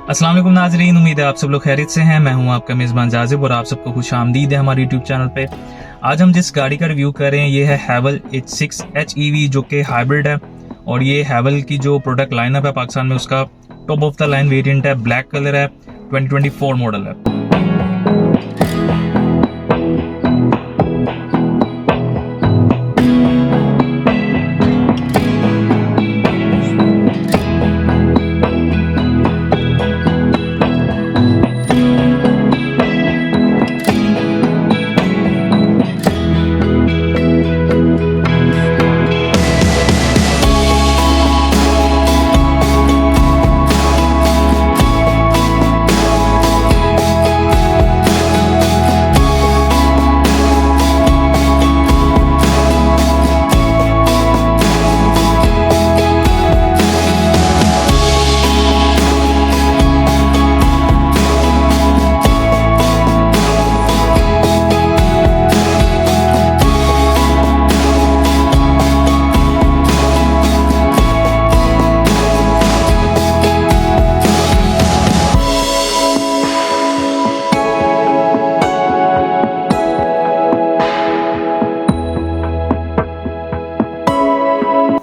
अस्सलाम वालेकुम नाजरीन, उम्मीद है आप सब लोग खैरियत से हैं। मैं हूं आपका मेज़बान जाजिब और आप सबको खुश आमदीद है हमारे यूट्यूब चैनल पे। आज हम जिस गाड़ी का रिव्यू कर रहे हैं ये है हैवल H6 HEV जो कि हाइब्रिड है और ये हैवल की जो प्रोडक्ट लाइनअप है पाकिस्तान में उसका top of the line variant है, ब्लैक कलर है, 2024 मॉडल है।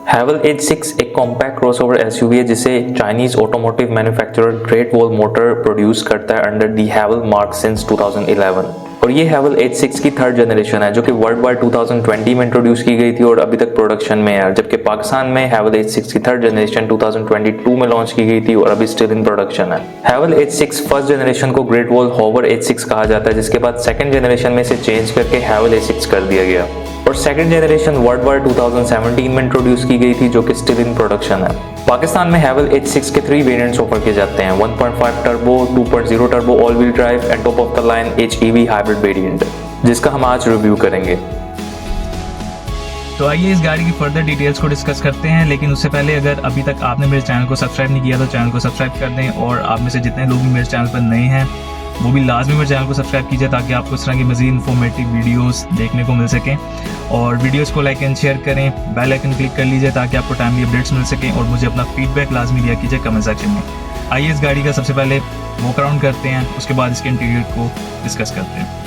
हैवल H6 एक कॉम्पैक्ट क्रॉसओवर एसयूवी है जिसे Chinese automotive manufacturer great wall motor produce करता है अंडर दी हैवल मार्क सिंस 2011। और ये हैवल H6 की थर्ड जनरेशन है जो कि वर्ल्ड वार 2020 में इंट्रोड्यूस की गई थी और अभी तक प्रोडक्शन में है, जबकि पाकिस्तान में हैवल H6 की थर्ड जनरेशन 2022 में लॉन्च की गई थी और अभी स्टिल इन प्रोडक्शन है। हैवल H6 फर्स्ट जनरेशन को ग्रेट वॉल हॉवर H6 कहा जाता है, जिसके बाद सेकंड जनरेशन में इसे चेंज करके हैवल H6 कर दिया गया और सेकंड जनरेशन वर्ल्ड वार 2017 में इंट्रोड्यूस की गई थी जो कि स्टिल इन प्रोडक्शन है। पाकिस्तान में हैवल H6 के 3 वेरिएंट्स ऑफर किए जाते हैं, 1.5 turbo, 2.0 turbo all wheel drive and top of the line HEV hybrid variant, जिसका हम आज रिव्यू करेंगे। तो आइए इस गाड़ी की फर्दर डिटेल्स को डिस्कस करते हैं, लेकिन उससे पहले अगर अभी तक आपने मेरे चैनल को सब्सक्राइब नहीं किया तो चैनल को सब्सक्राइब कर दें और आप में से जितने लोग भी मेरे चैनल पर नए हैं वो भी लाजमी मेरे चैनल को सब्सक्राइब कीजिए ताकि आपको इस तरह की मज़ीद इन्फॉर्मेटिव वीडियोस देखने को मिल सकें। और वीडियोस को लाइक एंड शेयर करें, बेल आइकन क्लिक कर लीजिए ताकि आपको टाइमली अपडेट्स मिल सकें और मुझे अपना फीडबैक लाजमी दिया कीजिए कमेंट सेक्शन में। आइए इस गाड़ी का सबसे पहले वॉक अराउंड करते हैं, उसके बाद इसके इंटीरियर को डिस्कस करते हैं।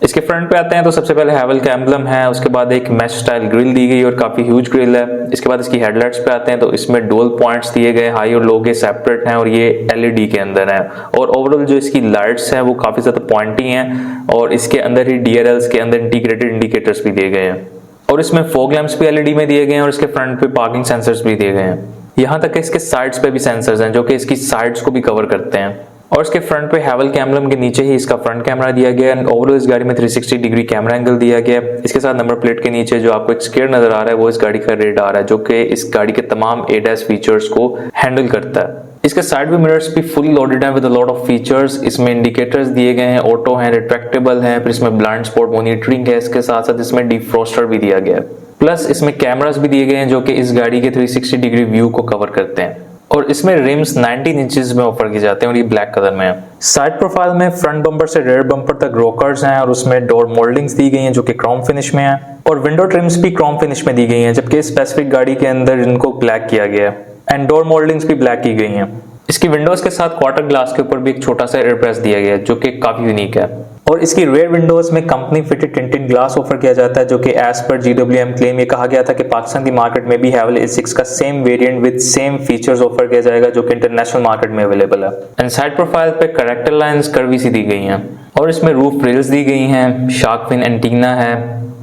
इसके फ्रंट पे आते हैं तो सबसे पहले हैवल का एम्बलम है, उसके बाद एक मैश स्टाइल ग्रिल दी गई और काफी ह्यूज ग्रिल है। इसके बाद इसकी हेडलाइट्स पे आते हैं तो इसमें डुअल पॉइंट्स दिए गए, हाई और लो के सेपरेट हैं और ये एलईडी के अंदर है। और ओवरऑल जो इसकी लाइट्स हैं वो काफी ज्यादा पॉइंटी हैं और इसके अंदर ही डीआरएल्स के अंदर इंटीग्रेटेड इंडिकेटर्स भी दिए गए हैं और इसमें फॉग लैंप्स भी एलईडी में दिए गए हैं और इसके फ्रंट पे पार्किंग सेंसर्स भी दिए गए हैं। यहाँ तक कि इसके साइड्स पे भी सेंसर्स हैं जो कि इसकी साइड्स को भी कवर करते हैं। और इसके फ्रंट पे हैवल के एम्बलम के नीचे ही इसका फ्रंट कैमरा दिया गया है। ओवरऑल इस गाड़ी में 360 डिग्री कैमरा एंगल दिया गया है। इसके साथ नंबर प्लेट के नीचे जो आपको एक स्क्वायर नजर आ रहा है वो इस गाड़ी का रेडार है जो कि इस गाड़ी के तमाम ADAS फीचर्स को हैंडल करता है। इसके साइड व्यू मिरर्स भी फुल लोडेड हैं with a lot of features. इसमें इंडिकेटर्स दिए गए हैं, ऑटो हैं, रिट्रैक्टेबल हैं, फिर इसमें ब्लाइंड स्पॉट मॉनिटरिंग है, इसके साथ साथ इसमें डिफ्रॉस्टर भी दिया गया है। प्लस इसमें कैमरास भी दिए गए हैं जो कि इस गाड़ी के 360 डिग्री व्यू को कवर करते हैं। और इसमें रिम्स 19 इंचेस में ऑफर किए जाते हैं और ये ब्लैक कलर में है। साइड प्रोफाइल में फ्रंट बम्पर से रेयर बम्पर तक रॉकर्स हैं और उसमें डोर मोल्डिंग्स दी गई हैं जो कि क्रोम फिनिश में है और विंडो ट्रिम्स भी क्रोम फिनिश में दी गई हैं, जबकि स्पेसिफिक गाड़ी के अंदर इनको ब्लैक किया गया है एंड डोर मोल्डिंग्स भी ब्लैक की गई हैं। इसकी विंडोज के साथ क्वार्टर ग्लास के ऊपर भी एक छोटा सा एयर प्रेस दिया गया है जो कि काफी यूनिक है। और इसकी रेयर विंडोज में company fitted tinted glass offer किया जाता है जो कि एज पर GWM क्लेम ये कहा गया था कि पाकिस्तान की मार्केट में भी हैवल H6 का same variant with same features offer किया जाएगा जो कि इंटरनेशनल मार्केट में अवेलेबल है। एंड साइड प्रोफाइल पे कैरेक्टर लाइंस कर्वी सी दी गई हैं और इसमें रूफ रेल्स दी गई हैं, शार्क फिन एंटीना है,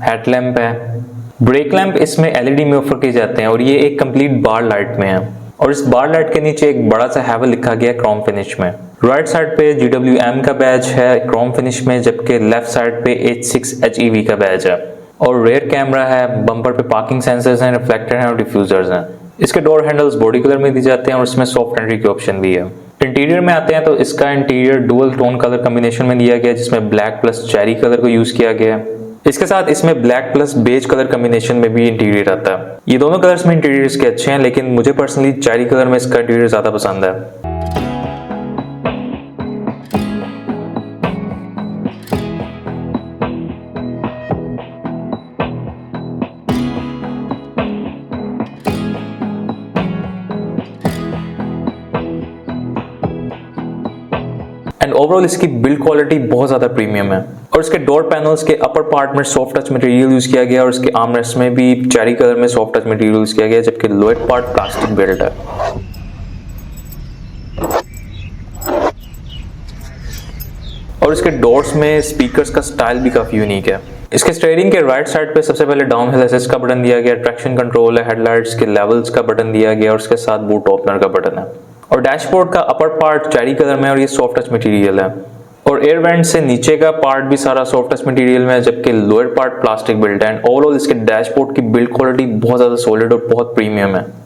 हेडलैम्प है, ब्रेक लैंप इसमें LED में ऑफर किए जाते हैं और ये एक कंप्लीट बार लाइट में है। और इस बार लाइट के नीचे एक बड़ा सा हैवल लिखा गया क्रोम फिनिश में। राइट साइड पे GWM का बैज है क्रोम फिनिश में, जबकि लेफ्ट साइड पे H6 HEV का बैज है। और रेयर कैमरा है, बम्पर पे पार्किंग सेंसर्स हैं, रिफ्लेक्टर हैं और डिफ्यूजर्स हैं। इसके डोर हैंडल्स बॉडी कलर में दी जाते हैं और इसमें सॉफ्ट एंट्री की ऑप्शन भी है। इंटीरियर में आते हैं तो इसका interior dual tone colour combination में दिया गया है जिसमें ब्लैक प्लस चेरी कलर को यूज किया गया है। इसके साथ इसमें black plus beige colour combination में भी इंटीरियर आता है। ये दोनों कलर्स में इंटीरियर इसके अच्छे हैं, लेकिन मुझे पर्सनली चेरी कलर में इसका इंटीरियर ज्यादा पसंद है। एंड ओवरऑल इसकी बिल्ड क्वालिटी बहुत ज़्यादा प्रीमियम है। और इसके डोर पैनल्स के अपर पार्ट में सॉफ्ट टच मटेरियल यूज़ किया गया और इसके आर्मरेस्ट में भी चेरी कलर में सॉफ्ट टच मटेरियल यूज़ किया गया, जबकि लोअर पार्ट प्लास्टिक बिल्ट है। और इसके डोर्स में स्पीकर्स का स्टाइल भी काफ़ी यूनिक है। इसके स्टीयरिंग के राइट साइड पे सबसे पहले डाउन हिल असिस्ट का बटन दिया गया, ट्रैक्शन कंट्रोल है, हेडलाइट्स के लेवल्स का बटन दिया गया और उसके साथ बूट ओपनर का बटन है। और डैशबोर्ड का अपर पार्ट चेरी कलर में और ये सॉफ्ट टच मटेरियल है। और एयर वेंट से नीचे का पार्ट भी सारा सॉफ्ट टच मटेरियल में है, जबकि लोअर पार्ट प्लास्टिक बिल्ट है। एंड ओवरऑल इसके डैशबोर्ड की बिल्ड क्वालिटी बहुत ज़्यादा सॉलिड और बहुत प्रीमियम है।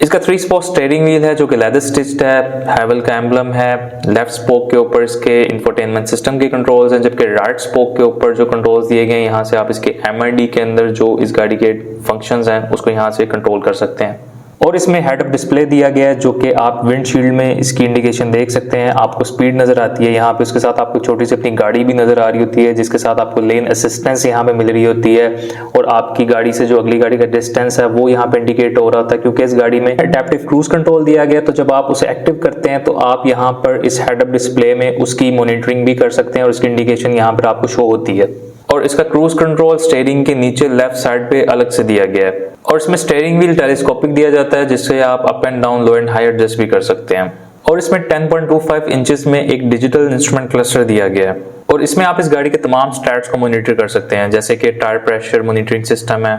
इसका 3 स्पोक स्टीयरिंग व्हील है जो कि लेदर स्टिच्ड है, हैवल का एम्बलम है। लेफ्ट स्पोक के ऊपर इसके इंफोटेनमेंट सिस्टम के कंट्रोल्स हैं, जबकि राइट स्पोक के ऊपर जो कंट्रोल्स दिए गए हैं यहाँ से आप इसके MID के अंदर जो इस गाड़ी के फंक्शंस हैं उसको यहाँ से कंट्रोल कर सकते हैं। और इसमें हेड अप डिस्प्ले दिया गया है जो कि आप विंडशील्ड में इसकी इंडिकेशन देख सकते हैं। आपको स्पीड नजर आती है यहाँ पे, उसके साथ आपको छोटी सी अपनी गाड़ी भी नजर आ रही होती है, जिसके साथ आपको लेन असिस्टेंस यहाँ पे मिल रही होती है और आपकी गाड़ी से जो अगली गाड़ी का डिस्टेंस है वो यहाँ पे इंडिकेट हो रहा होता है, क्योंकि इस गाड़ी में एडेप्टिव क्रूज कंट्रोल दिया गया। तो जब आप उसे एक्टिव करते हैं तो आप यहाँ पर इस हेड अप डिस्प्ले में उसकी मॉनिटरिंग भी कर सकते हैं और उसकी इंडिकेशन यहाँ पर आपको शो होती है। और इसका क्रूज कंट्रोल स्टीयरिंग के नीचे लेफ्ट साइड पे अलग से दिया गया है। और इसमें स्टीयरिंग व्हील टेलीस्कोपिक दिया जाता है, जिससे आप up and down, low and high adjust भी कर सकते हैं। और इसमें 10.25 इंचेस में एक डिजिटल इंस्ट्रूमेंट क्लस्टर दिया गया है। और इसमें आप इस गाड़ी के तमाम स्टैट्स को मॉनिटर कर सकते हैं, जैसे कि टायर प्रेशर मॉनिटरिंग सिस्टम है,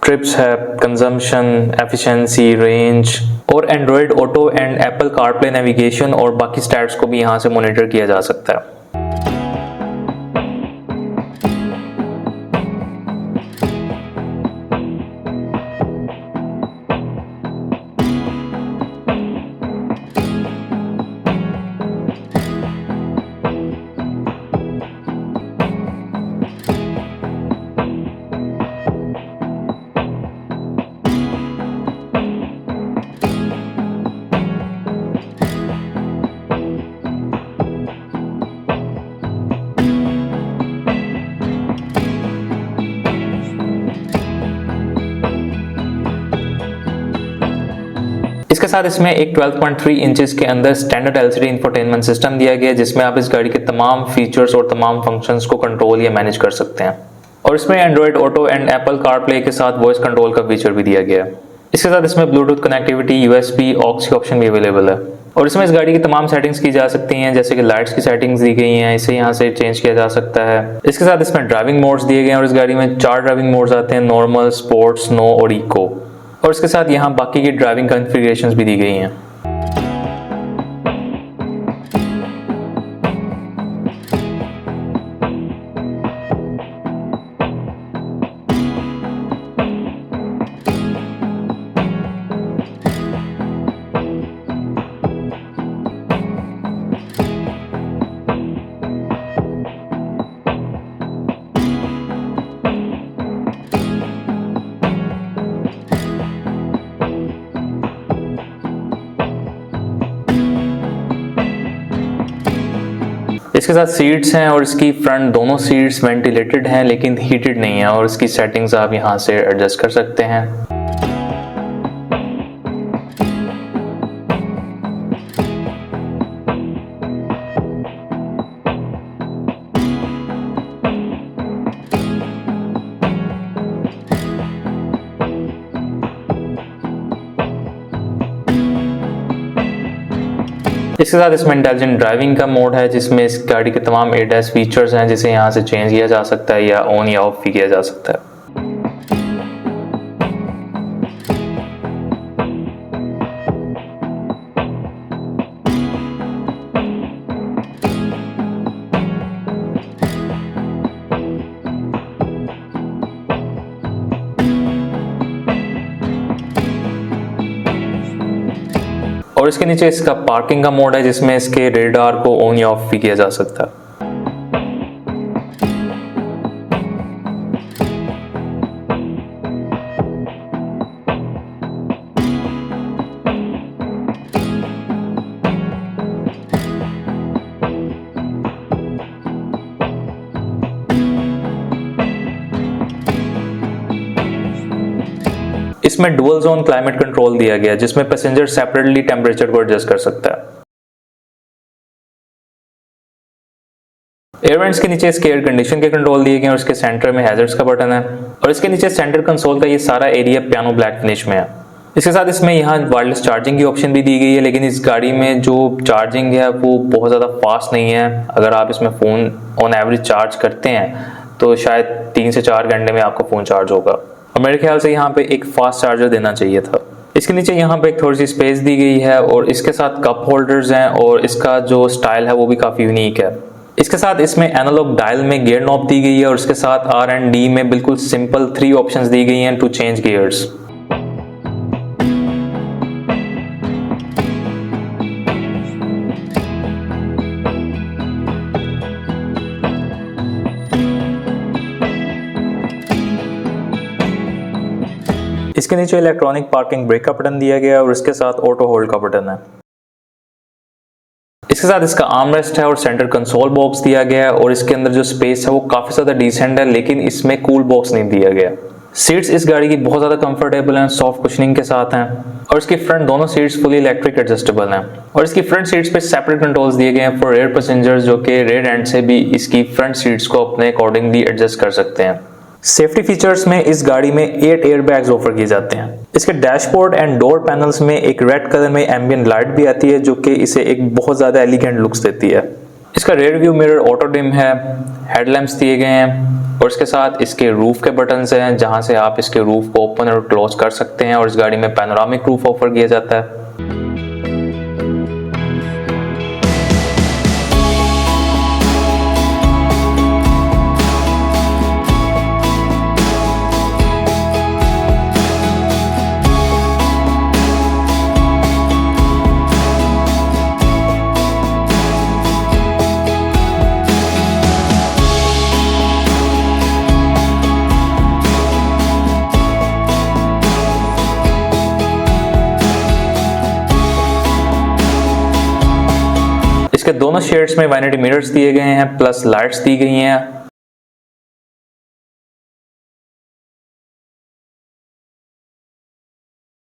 ट्रिप्स है, कंजम्पशन, एफिशिएंसी, रेंज और Android auto and Apple CarPlay navigation और बाकी स्टैट्स को भी यहाँ से मॉनिटर किया जा सकता है। इसके साथ इसमें एक 12.3 इंचेस के अंदर स्टैंडर्ड LCD इंफोटेनमेंट सिस्टम दिया गया है, जिसमें आप इस गाड़ी के तमाम फीचर्स और तमाम फंक्शंस को कंट्रोल या मैनेज कर सकते हैं। और इसमें Android auto and Apple CarPlay के साथ वॉइस कंट्रोल का फीचर भी दिया गया है। इसके साथ इसमें ब्लूटूथ कनेक्टिविटी, USB, ऑक्स की ऑप्शन भी अवेलेबल है। और इसमें इस गाड़ी की तमाम सेटिंग्स की जा सकती हैं, जैसे कि लाइट्स की सेटिंग्स दी गई हैं, इसे यहाँ से चेंज किया जा सकता है। इसके साथ इसमें ड्राइविंग मोड्स दिए गए हैं और इस गाड़ी में 4 ड्राइविंग मोड्स आते हैं, नॉर्मल, स्पोर्ट, स्नो और इको। और इसके साथ यहाँ बाकी की ड्राइविंग कॉन्फ़िगरेशंस भी दी गई हैं। इसके साथ सीट्स हैं और इसकी फ्रंट दोनों सीट्स वेंटिलेटेड हैं लेकिन हीटेड नहीं है और इसकी सेटिंग्स आप यहाँ से एडजस्ट कर सकते हैं। इसके साथ इसमें इंटेलिजेंट ड्राइविंग का मोड है, जिसमें इस गाड़ी के तमाम ADAS फीचर्स हैं, जिसे यहाँ से चेंज किया जा सकता है या ऑन या ऑफ भी किया जा सकता है। और इसके नीचे इसका पार्किंग का मोड है, जिसमें इसके रेडार को ऑन या ऑफ भी किया जा सकता है। इसमें डुअल जोन क्लाइमेट कंट्रोल दिया गया जिसमें पैसेंजर सेपरेटली टेम्परेचर को एडजस्ट कर सकता है। एयरवेंट्स के नीचे इसके एयर कंडीशन के कंट्रोल दिए गए हैं और इसके सेंटर में हैजर्ड्स का बटन है और इसके नीचे सेंटर कंसोल का ये सारा एरिया पियानो ब्लैक फिनिश में है। इसके साथ इसमें यहाँ वायरलेस चार्जिंग की ऑप्शन भी दी गई है, लेकिन इस गाड़ी में जो चार्जिंग है वो बहुत ज़्यादा फास्ट नहीं है। अगर आप इसमें फ़ोन ऑन एवरेज चार्ज करते हैं तो शायद 3 से 4 घंटे में आपका फ़ोन चार्ज होगा और मेरे ख्याल से यहाँ पे एक फास्ट चार्जर देना चाहिए था। इसके नीचे यहाँ पे एक थोड़ी सी स्पेस दी गई है और इसके साथ कप होल्डर्स हैं और इसका जो स्टाइल है वो भी काफ़ी यूनिक है। इसके साथ इसमें एनालॉग डायल में गियर नॉब दी गई है और इसके साथ R&D में बिल्कुल सिंपल 3 ऑप्शंस दी गई हैं टू चेंज गियर्स। इसके नीचे इलेक्ट्रॉनिक पार्किंग ब्रेक का बटन दिया गया है और इसके साथ ऑटो होल्ड का बटन है। इसके साथ इसका आर्मरेस्ट है और सेंटर कंसोल बॉक्स दिया गया है और इसके अंदर जो स्पेस है वो काफी ज्यादा डिसेंट है, लेकिन इसमें कूल बॉक्स नहीं दिया गया। सीट्स इस गाड़ी की बहुत ज्यादा कंफर्टेबल हैं, सॉफ्ट कुशनिंग के साथ हैं और इसकी फ्रंट दोनों सीट्स फुली इलेक्ट्रिक एडजस्टेबल हैं और इसकी फ्रंट सीट्स पे सेपरेट कंट्रोल्स दिए गए हैं फॉर रेयर पैसेंजर्स जो कि रेयर एंड से भी इसकी फ्रंट सीट्स को अपने अकॉर्डिंगली एडजस्ट कर सकते हैं। सेफ्टी फीचर्स में इस गाड़ी में 8 एयर बैग्स ऑफर किए जाते हैं। इसके डैशबोर्ड एंड डोर पैनल्स में एक रेड कलर में एम्बियंट लाइट भी आती है जो कि इसे एक बहुत ज्यादा एलिगेंट लुक्स देती है। इसका rear view mirror auto dim है, हेडलैम्प्स दिए गए हैं और इसके साथ इसके रूफ के बटन्स हैं जहां से आप इसके रूफ को ओपन और क्लोज कर सकते हैं और इस गाड़ी में पैनोरामिक रूफ ऑफर किया जाता है। इसके दोनों शेड्स में वैनिटी मिरर्स दिए गए हैं प्लस लाइट्स दी गई हैं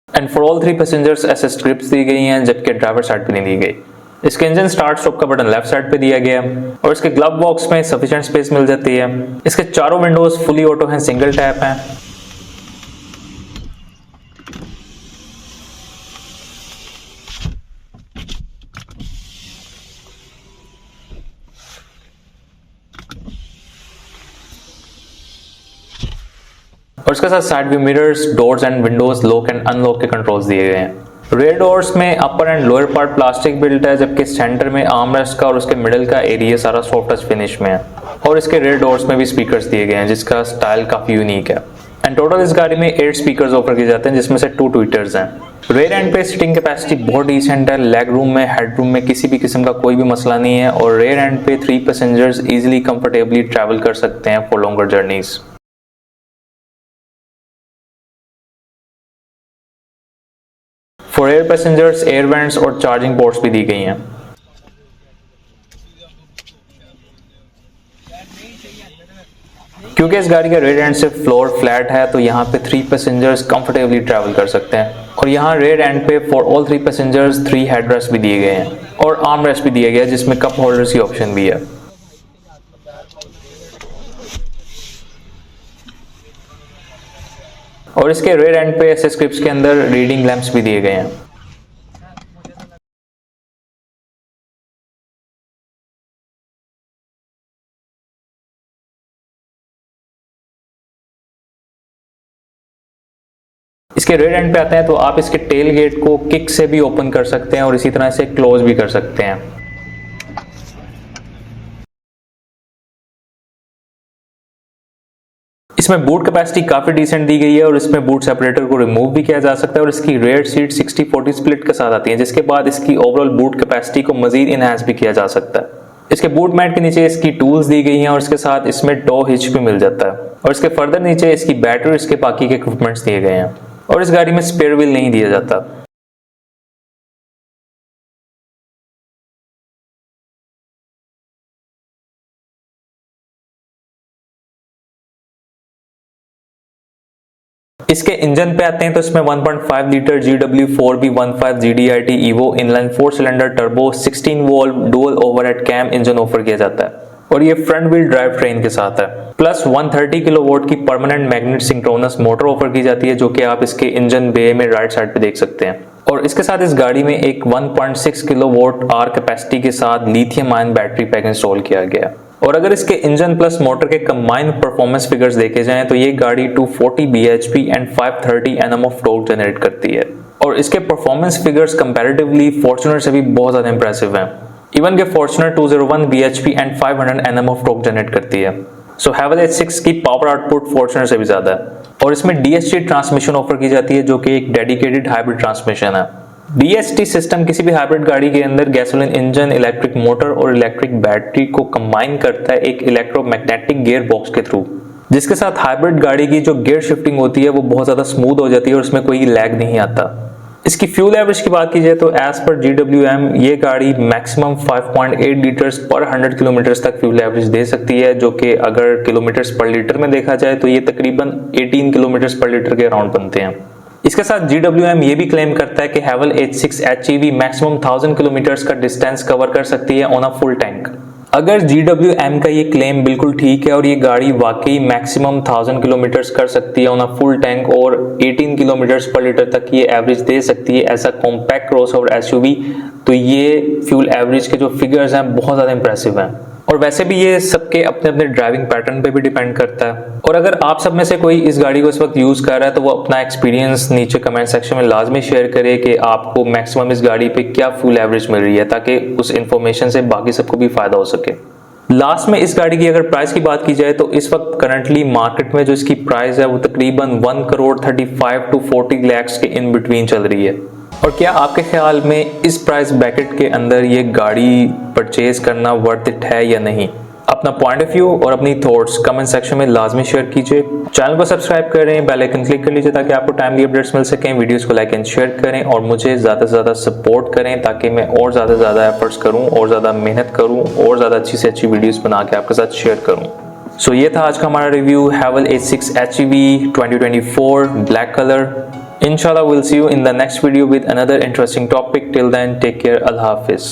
and for all 3 passengers assist grips दी गई हैं जबकि ड्राइवर साइड पे नहीं दी गई। इसके इंजन स्टार्ट स्टॉप का बटन लेफ्ट साइड पे दिया गया और इसके ग्लव बॉक्स में सफिशिएंट स्पेस मिल जाती है। इसके चारों विंडोज फुली ऑटो हैं, सिंगल टैप हैं। और इसके साथ side view mirrors, doors and windows lock and unlock के कंट्रोल्स दिए गए हैं। रेयर डोर्स में upper and lower part plastic built है जबकि सेंटर में आर्मरेस्ट का और उसके मिडिल का एरिया सारा सॉफ्ट टच फिनिश में है और इसके रेयर डोर्स में भी स्पीकर्स दिए गए हैं जिसका स्टाइल काफी यूनिक है एंड टोटल इस गाड़ी में 8 स्पीकर्स ऑफर किए जाते हैं जिसमें से 2 ट्विटर्स हैं। रेयर एंड पे सीटिंग कैपेसिटी बहुत डिसेंट है, लेग रूम में हेड रूम में किसी भी किस्म का कोई भी मसला नहीं है और रेयर एंड पे 3 पैसेंजर्स इजीली कंफर्टेबली ट्रैवल कर सकते हैं for longer journeys. For air passengers air vents और चार्जिंग पोर्ट्स भी दी गई हैं। क्योंकि इस गाड़ी का रेयर एंड से फ्लोर फ्लैट है तो यहाँ पे 3 पैसेंजर्स कंफर्टेबली ट्रैवल कर सकते हैं और यहाँ रेयर एंड पे फॉर ऑल 3 पैसेंजर्स 3 हेडरेस्ट भी दिए गए हैं और आर्म रेस्ट भी दिया गया है जिसमें कप होल्डर्स की ऑप्शन भी है। और इसके रेयर एंड पे एसएस क्लिप्स के अंदर रीडिंग लैंप्स भी दिए गए हैं। इसके रेयर एंड पे आते हैं तो आप इसके टेल गेट को किक से भी ओपन कर सकते हैं और इसी तरह से क्लोज भी कर सकते हैं। इसमें बूट कैपेसिटी काफी डिसेंट दी गई है और इसमें बूट सेपरेटर को रिमूव भी किया जा सकता है और इसकी रेयर सीट 60-40 स्प्लिट के साथ आती है जिसके बाद इसकी ओवरऑल बूट कैपेसिटी को मजीद इनहांस भी किया जा सकता है। इसके बूट मैट के नीचे इसकी टूल्स दी गई हैं और इसके साथ इसमें टो हिच भी मिल जाता है और इसके फर्दर नीचे इसकी बैटरी और इसके बाकी के इक्विपमेंट्स दिए गए हैं और इस गाड़ी में स्पेयर व्हील नहीं दिया जाता। इसके इंजन पे आते हैं तो इसमें 1.5 litre GW4B15 GDIT EVO inline 4 cylinder turbo 16 volt dual overhead cam engine offer किया जाता है और ये फ्रंट व्हील ड्राइव ट्रेन के साथ है। प्लस 130 किलोवाट की permanent magnet synchronous motor offer की जाती है जो कि आप इसके इंजन बे में राइट साइड पे देख सकते हैं। और इसके साथ इस गाड़ी में एक 1.6 किलोवाट आर कैपेसिटी के साथ lithium ion battery pack install किया गया है। और अगर इसके इंजन प्लस मोटर के कंबाइंड परफॉर्मेंस फिगर्स देखे जाएं तो ये गाड़ी 240 bhp and 530 Nm of torque generate करती है और इसके परफॉर्मेंस फिगर्स कंपैरेटिवली फॉर्च्यूनर से भी बहुत ज्यादा इंप्रेसिव हैं। इवन के Fortuner 201 bhp and 500 Nm of torque generate करती है। सो हैवल H6 की पावर आउटपुट फॉर्च्यूनर से भी ज्यादा है और इसमें DSG ट्रांसमिशन ऑफर की जाती है जो कि एक डेडिकेटेड हाइब्रिड ट्रांसमिशन है। DST सिस्टम किसी भी हाइब्रिड गाड़ी के अंदर गैसोलीन इंजन, इलेक्ट्रिक मोटर और इलेक्ट्रिक बैटरी को कंबाइन करता है एक इलेक्ट्रोमैग्नेटिक गियर बॉक्स के थ्रू, जिसके साथ हाइब्रिड गाड़ी की जो गियर शिफ्टिंग होती है वो बहुत ज्यादा स्मूथ हो जाती है और उसमें कोई लैग नहीं आता। इसकी फ्यूल एवरेज की बात की जाए तो एज पर GWM ये गाड़ी मैक्सिमम 5.8 लीटर्स पर 100 किलोमीटर तक फ्यूल एवरेज दे सकती है, जो कि अगर किलोमीटर्स पर लीटर में देखा जाए तो ये तकरीबन 18 किलोमीटर्स पर लीटर के अराउंड बनते हैं। इसके साथ GWM ये भी क्लेम करता है कि हैवल H6 HEV मैक्सिमम 1000 किलोमीटर्स का डिस्टेंस कवर कर सकती है ऑन अ फुल टैंक। अगर GWM का ये क्लेम बिल्कुल ठीक है और ये गाड़ी वाकई मैक्सिमम 1000 किलोमीटर्स कर सकती है ऑन अ फुल टैंक और 18 किलोमीटर्स पर लीटर तक ये एवरेज दे सकती है ऐसा कॉम्पैक्ट क्रॉसओवर SUV, तो ये फ्यूल एवरेज के जो फिगर्स हैं बहुत ज़्यादा इंप्रेसिव हैं। और वैसे भी ये सबके अपने अपने ड्राइविंग पैटर्न पे भी डिपेंड करता है। और अगर आप सब में से कोई इस गाड़ी को इस वक्त यूज कर रहा है तो वो अपना एक्सपीरियंस नीचे कमेंट सेक्शन में लाजमी शेयर करे कि आपको मैक्सिमम इस गाड़ी पे क्या फ्यूल एवरेज मिल रही है, ताकि उस इंफॉर्मेशन से बाकी सबको भी फायदा हो सके। लास्ट में इस गाड़ी की अगर प्राइस की बात की जाए तो इस वक्त करंटली मार्केट में जो इसकी प्राइस है वो तकरीबन 1,35 to 40 lakhs के इन बिटवीन चल रही है। और क्या आपके ख्याल में इस प्राइस ब्रैकेट के अंदर ये गाड़ी परचेज करना वर्थ इट है या नहीं? अपना पॉइंट ऑफ व्यू और अपनी थॉट्स कमेंट सेक्शन में लाजमी शेयर कीजिए। चैनल को सब्सक्राइब करें, बेल आइकन क्लिक कर लीजिए ताकि आपको टाइमली अपडेट्स मिल सकें। वीडियोस को लाइक एंड शेयर करें और मुझे ज़्यादा से ज़्यादा सपोर्ट करें ताकि मैं और ज़्यादा एफर्ट्स करूँ और ज़्यादा मेहनत करूँ और ज़्यादा अच्छी से अच्छी वीडियोज़ बना के आपके साथ शेयर करूँ। सो ये था आज का हमारा review हैवल H6 HEV 2024 black colour. Inshallah, we'll see you in the next video with another interesting topic. Till then, take care. Allah Hafiz.